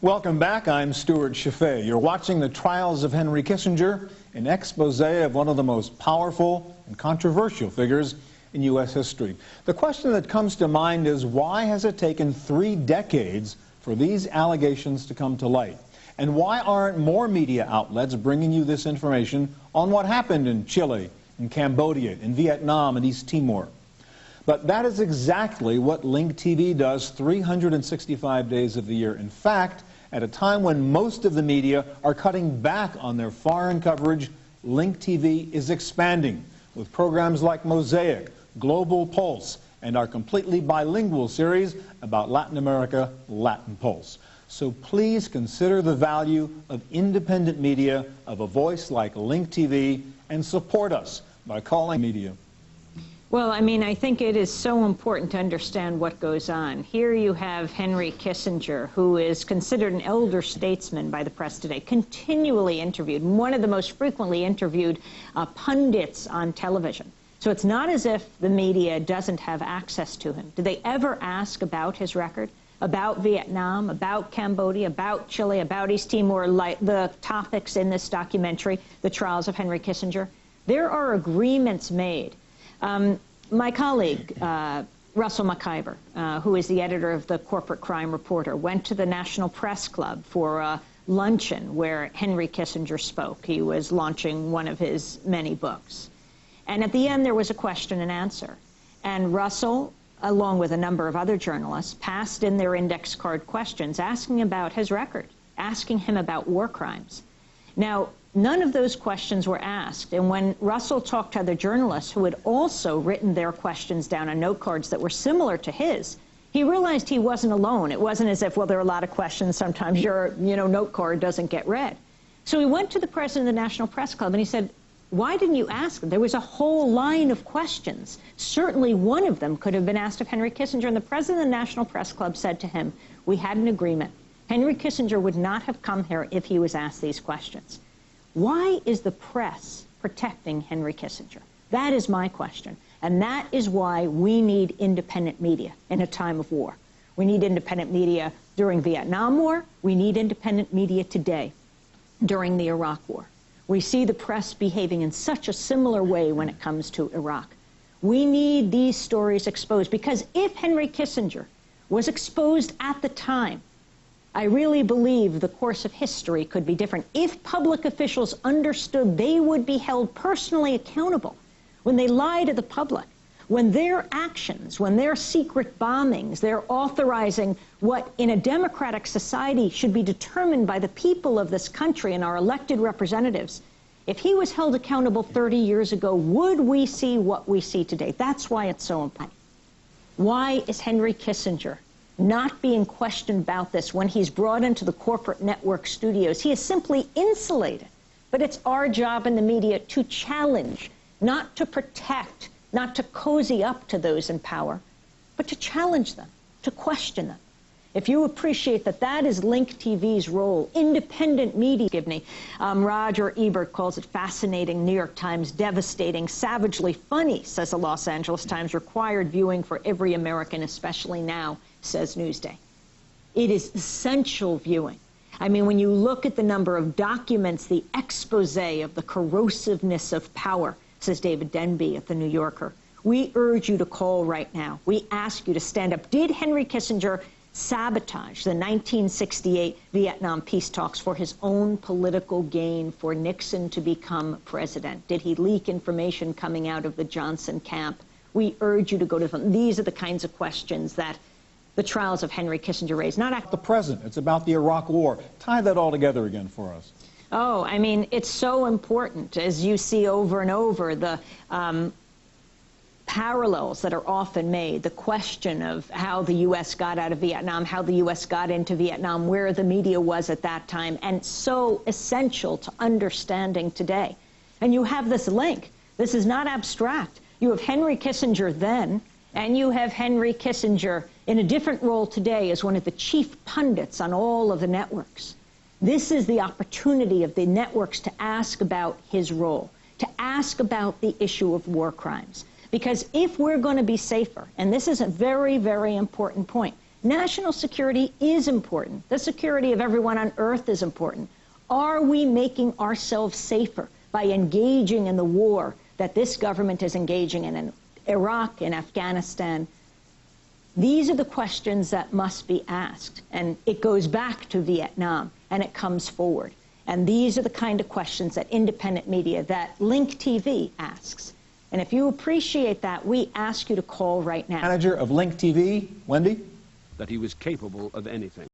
Welcome back. I'm Stuart Chaffee. You're watching the trials of Henry Kissinger, an expose of one of the most powerful and controversial figures in U.S. history. The question that comes to mind is, why has it taken 3 decades for these allegations to come to light? And why aren't more media outlets bringing you this information on what happened in Chile, in Cambodia, in Vietnam, and East Timor? But that is exactly what Link TV does 365 days of the year. In fact, at a time when most of the media are cutting back on their foreign coverage, Link TV is expanding with programs like Mosaic, Global Pulse, and our completely bilingual series about Latin America, Latin Pulse. So please consider the value of independent media, of a voice like Link TV, and support us by calling media. Well, I mean, I think it is so important to understand what goes on. Here you have Henry Kissinger, who is considered an elder statesman by the press today, continually interviewed, one of the most frequently interviewed pundits on television. So it's not as if the media doesn't have access to him. Do they ever ask about his record, about Vietnam, about Cambodia, about Chile, about East Timor, like the topics in this documentary, The Trials of Henry Kissinger? There are agreements made. My colleague, Russell McIver, who is the editor of the Corporate Crime Reporter, went to the National Press Club for a luncheon where Henry Kissinger spoke. He was launching one of his many books. And at the end, there was a question and answer. And Russell, along with a number of other journalists, passed in their index card questions asking about his record, asking him about war crimes. Now, none of those questions were asked, and when Russell talked to other journalists who had also written their questions down on note cards that were similar to his, he realized he wasn't alone. It wasn't as if, well, there are a lot of questions, sometimes your note card doesn't get read. So he went to the president of the National Press Club and he said, why didn't you ask them? There was a whole line of questions. Certainly one of them could have been asked of Henry Kissinger, and the president of the National Press Club said to him, we had an agreement. Henry Kissinger would not have come here if he was asked these questions. Why is the press protecting Henry Kissinger? That is my question. And that is why we need independent media in a time of war. We need independent media during Vietnam War. We need independent media today during the Iraq War. We see the press behaving in such a similar way when it comes to Iraq. We need these stories exposed, because if Henry Kissinger was exposed at the time, I really believe the course of history could be different. If public officials understood they would be held personally accountable when they lie to the public, when their actions, when their secret bombings, they're authorizing what in a democratic society should be determined by the people of this country and our elected representatives, if he was held accountable 30 years ago, would we see what we see today? That's why it's so important. Why is Henry Kissinger not being questioned about this when he's brought into the corporate network studios? He is simply insulated. But it's our job in the media to challenge, not to protect, not to cozy up to those in power, but to challenge them, to question them. If you appreciate that that is Link TV's role, independent media, give me. Roger Ebert calls it fascinating, New York Times devastating, savagely funny, says the Los Angeles Times, required viewing for every American, especially now, says Newsday. It is essential viewing. I mean, when you look at the number of documents, the expose of the corrosiveness of power, says David Denby at The New Yorker, we urge you to call right now. We ask you to stand up. Did Henry Kissinger sabotage the 1968 Vietnam peace talks for his own political gain, for Nixon to become president? Did he leak information coming out of the Johnson camp? We urge you to go to them. These are the kinds of questions that the trials of Henry Kissinger raised. Not the present. It's about the Iraq War. Tie that all together again for us. Oh, I mean, it's so important, as you see over and over, the parallels that are often made, the question of how the U.S. got out of Vietnam, how the U.S. got into Vietnam, where the media was at that time, and so essential to understanding today. And you have this link. This is not abstract. You have Henry Kissinger then, and you have Henry Kissinger in a different role today as one of the chief pundits on all of the networks. This is the opportunity of the networks to ask about his role, to ask about the issue of war crimes. Because if we're going to be safer, and this is a very, very important point, National security is important. The security of everyone on earth is important. Are we making ourselves safer by engaging in the war that this government is engaging in Iraq, in Afghanistan? These are the questions that must be asked. And it goes back to Vietnam, and it comes forward. And these are the kind of questions that independent media, that Link TV asks. And if you appreciate that, we ask you to call right now. Manager of Link TV, Wendy? That he was capable of anything.